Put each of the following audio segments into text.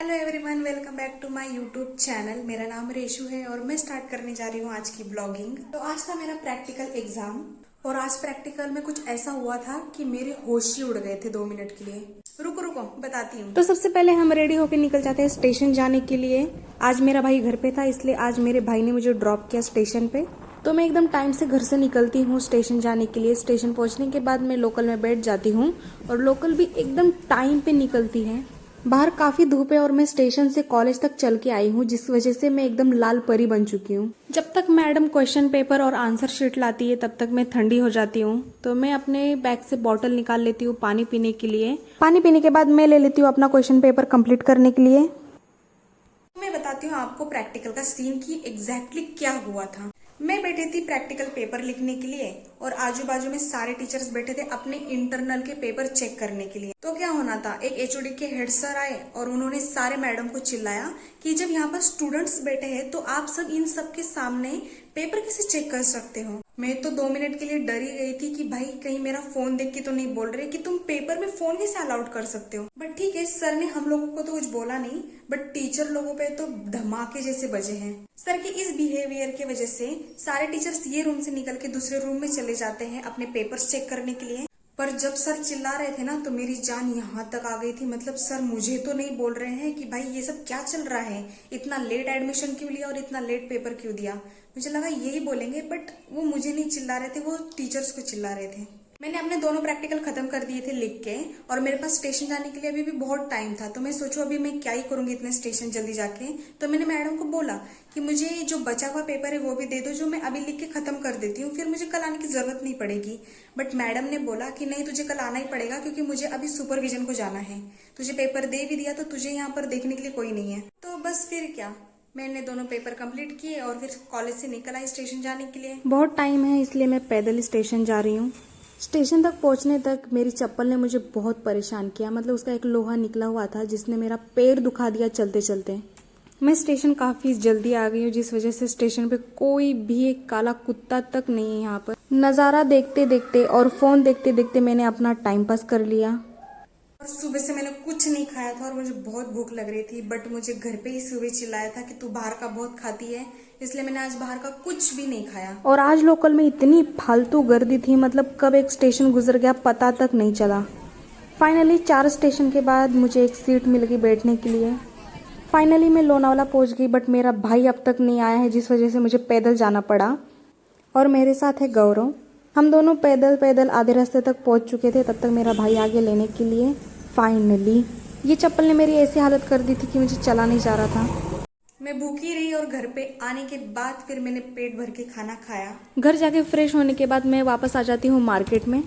Hello everyone, welcome back to my YouTube channel. मेरा नाम रेशु है और मैं स्टार्ट करने जा रही हूँ आज की ब्लॉगिंग। तो आज था मेरा प्रैक्टिकल एग्जाम और आज प्रैक्टिकल में कुछ ऐसा हुआ था कि मेरे होश ही उड़ गए थे 2 मिनट के लिए। रुको रुको बताती हूँ। तो सबसे पहले हम रेडी होकर निकल जाते हैं स्टेशन जाने के लिए। आज मेरा भाई घर पे था, इसलिए आज मेरे भाई ने मुझे ड्रॉप किया स्टेशन पे। तो मैं एकदम टाइम से घर से निकलती हूँ स्टेशन जाने के लिए। स्टेशन पहुंचने के बाद मैं लोकल में बैठ जाती हूँ और लोकल भी एकदम टाइम पे निकलती है। बाहर काफी धूप है और मैं स्टेशन से कॉलेज तक चल के आई हूँ, जिस वजह से मैं एकदम लाल परी बन चुकी हूँ। जब तक मैडम क्वेश्चन पेपर और आंसर शीट लाती है तब तक मैं ठंडी हो जाती हूँ। तो मैं अपने बैग से बॉटल निकाल लेती हूँ पानी पीने के लिए। पानी पीने के बाद मैं ले लेती हूँ अपना क्वेश्चन पेपर कंप्लीट करने के लिए। मैं बताती हूँ आपको प्रैक्टिकल का सीन की एग्जैक्टली क्या हुआ था। मैं बैठी थी प्रैक्टिकल पेपर लिखने के लिए और आजू बाजू में सारे टीचर्स बैठे थे अपने इंटरनल के पेपर चेक करने के लिए। तो क्या होना था, एक एचओडी के हेड सर आए और उन्होंने सारे मैडम को चिल्लाया कि जब यहाँ पर स्टूडेंट्स बैठे हैं तो आप सब इन सब के सामने पेपर कैसे चेक कर सकते हो। मैं तो 2 मिनट के लिए डर ही गई थी कि भाई कहीं मेरा फोन देख के तो नहीं बोल रहे कि तुम पेपर में फोन कैसे अलाउड कर सकते हो। बट ठीक है, सर ने हम लोगों को तो कुछ बोला नहीं, बट टीचर लोगों पे तो धमाके जैसे बजे हैं। सर के इस बिहेवियर की वजह से सारे टीचर्स ये रूम से निकल के दूसरे रूम में चले जाते हैं अपने पेपर्स चेक करने के लिए। पर जब सर चिल्ला रहे थे ना तो मेरी जान यहाँ तक आ गई थी। मतलब सर मुझे तो नहीं बोल रहे हैं कि भाई ये सब क्या चल रहा है, इतना लेट एडमिशन क्यों लिया और इतना लेट पेपर क्यों दिया। मुझे लगा यही बोलेंगे, बट वो मुझे नहीं चिल्ला रहे थे, वो टीचर्स को चिल्ला रहे थे। मैंने अपने दोनों प्रैक्टिकल खत्म कर दिए थे लिख के और मेरे पास स्टेशन जाने के लिए अभी भी बहुत टाइम था। तो मैं सोचू अभी मैं क्या ही करूंगी इतने स्टेशन जल्दी जाके। तो मैंने मैडम को बोला कि मुझे जो बचा हुआ पेपर है वो भी दे दो, जो मैं अभी लिख के खत्म कर देती हूँ, फिर मुझे कल आने की जरूरत नहीं पड़ेगी। बट मैडम ने बोला कि नहीं, तुझे कल आना ही पड़ेगा क्योंकि मुझे अभी सुपरविजन को जाना है। तुझे पेपर दे भी दिया तो तुझे यहाँ पर देखने के लिए कोई नहीं है। तो बस फिर क्या, मैंने दोनों पेपर कंप्लीट किए और फिर कॉलेज से निकल आई स्टेशन जाने के लिए। बहुत टाइम है इसलिए मैं पैदल स्टेशन जा रही हूँ। स्टेशन तक पहुंचने तक मेरी चप्पल ने मुझे बहुत परेशान किया। मतलब उसका एक लोहा निकला हुआ था जिसने मेरा पैर दुखा दिया चलते चलते। मैं स्टेशन काफी जल्दी आ गई हूँ, जिस वजह से स्टेशन पे कोई भी एक काला कुत्ता तक नहीं है। यहाँ पर नजारा देखते देखते और फोन देखते देखते मैंने अपना टाइम पास कर लिया। और सुबह से मैंने कुछ नहीं खाया था और मुझे बहुत भूख लग रही थी, बट मुझे घर पे ही सुबह चिल्लाया था कि तू बाहर का बहुत खाती है, इसलिए मैंने आज बाहर का कुछ भी नहीं खाया। और आज लोकल में इतनी फालतू गर्दी थी, मतलब कब एक स्टेशन गुजर गया पता तक नहीं चला। फाइनली 4 स्टेशन के बाद मुझे एक सीट मिल गई बैठने के लिए। फाइनली मैं लोनावाला पहुंच गई, बट मेरा भाई अब तक नहीं आया है, जिस वजह से मुझे पैदल जाना पड़ा। और मेरे साथ है गौरव। हम दोनों पैदल पैदल आधे रास्ते तक पहुंच चुके थे, तब तक मेरा भाई आगे लेने के लिए। फाइनली ये चप्पल ने मेरी ऐसी हालत कर दी थी कि मुझे चला नहीं जा रहा था। मैं भूखी रही और घर पे आने के बाद फिर मैंने पेट भर के खाना खाया। घर जाके फ्रेश होने के बाद मैं वापस आ जाती हूँ मार्केट में।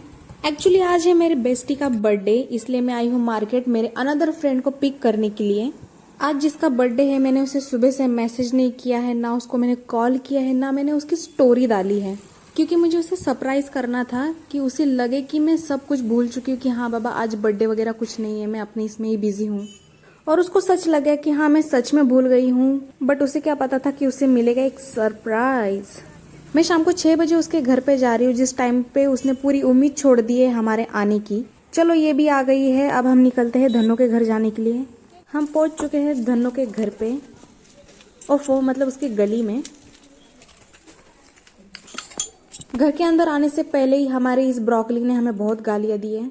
एक्चुअली आज है मेरे बेस्टी का बर्थडे, इसलिए मैं आई हूँ मार्केट मेरे अनदर फ्रेंड को पिक करने के लिए। आज जिसका बर्थडे है मैंने उसे सुबह से मैसेज नहीं किया है, ना उसको मैंने कॉल किया है, ना मैंने उसकी स्टोरी डाली है, क्योंकि मुझे उसे सरप्राइज करना था कि उसे लगे कि मैं सब कुछ भूल चुकी हूँ, कि हाँ बाबा आज बर्थडे वगैरह कुछ नहीं है, मैं अपने इसमें ही बिजी हूँ। और उसको सच लगे कि हाँ मैं सच में भूल गई हूँ, बट उसे क्या पता था कि उसे मिलेगा एक सरप्राइज। मैं शाम को 6 बजे उसके घर पे जा रही हूँ, जिस टाइम पे उसने पूरी उम्मीद छोड़ दी है हमारे आने की। चलो ये भी आ गई है, अब हम निकलते हैं धन्नो के घर जाने के लिए। हम पहुंच चुके हैं धन्नो के घर पे, ओफो मतलब उसकी गली में। घर के अंदर आने से पहले ही हमारे इस ब्रोकली ने हमें बहुत गालियां दी है।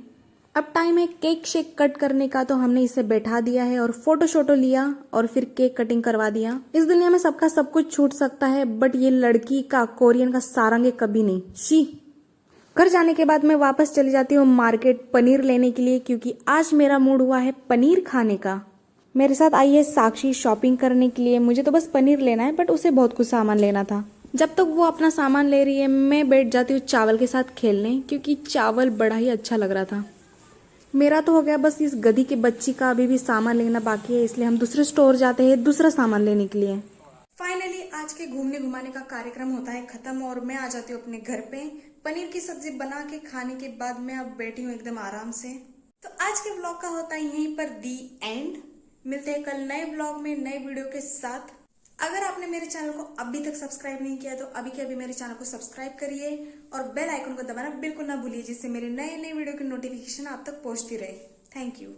अब टाइम है केक शेक कट करने का, तो हमने इसे बैठा दिया है और फोटो शोटो लिया और फिर केक कटिंग करवा दिया। इस दुनिया में सबका सब कुछ छूट सकता है, बट ये लड़की का कोरियन का सारंग कभी नहीं। शी। घर जाने के बाद मैं वापस चली जाती हूँ मार्केट पनीर लेने के लिए, क्योंकि आज मेरा मूड हुआ है पनीर खाने का। मेरे साथ आई है साक्षी शॉपिंग करने के लिए। मुझे तो बस पनीर लेना है, बट उसे बहुत कुछ सामान लेना था। जब तक वो अपना सामान ले रही है मैं बैठ जाती हूँ चावल के साथ खेलने, क्योंकि चावल बड़ा ही अच्छा लग रहा था। मेरा तो हो गया, बस इस गधी की बच्ची का अभी भी सामान लेना बाकी है, इसलिए हम दूसरे स्टोर जाते हैं दूसरा सामान लेने के लिए। फाइनली आज के घूमने घुमाने का कार्यक्रम होता है खत्म और मैं आ जाती हूँ अपने घर पे। पनीर की सब्जी बना के खाने के बाद मैं अब बैठी हूँ एकदम आराम से। तो आज के ब्लॉग का होता है यहीं पर दी एंड। मिलते हैं कल नए ब्लॉग में नए वीडियो के साथ। अगर आपने मेरे चैनल को अभी तक सब्सक्राइब नहीं किया तो अभी के अभी मेरे चैनल को सब्सक्राइब करिए और बेल आइकन को दबाना बिल्कुल ना भूलिए, जिससे मेरे नए नए वीडियो की नोटिफिकेशन आप तक पहुंचती रहे। Thank you.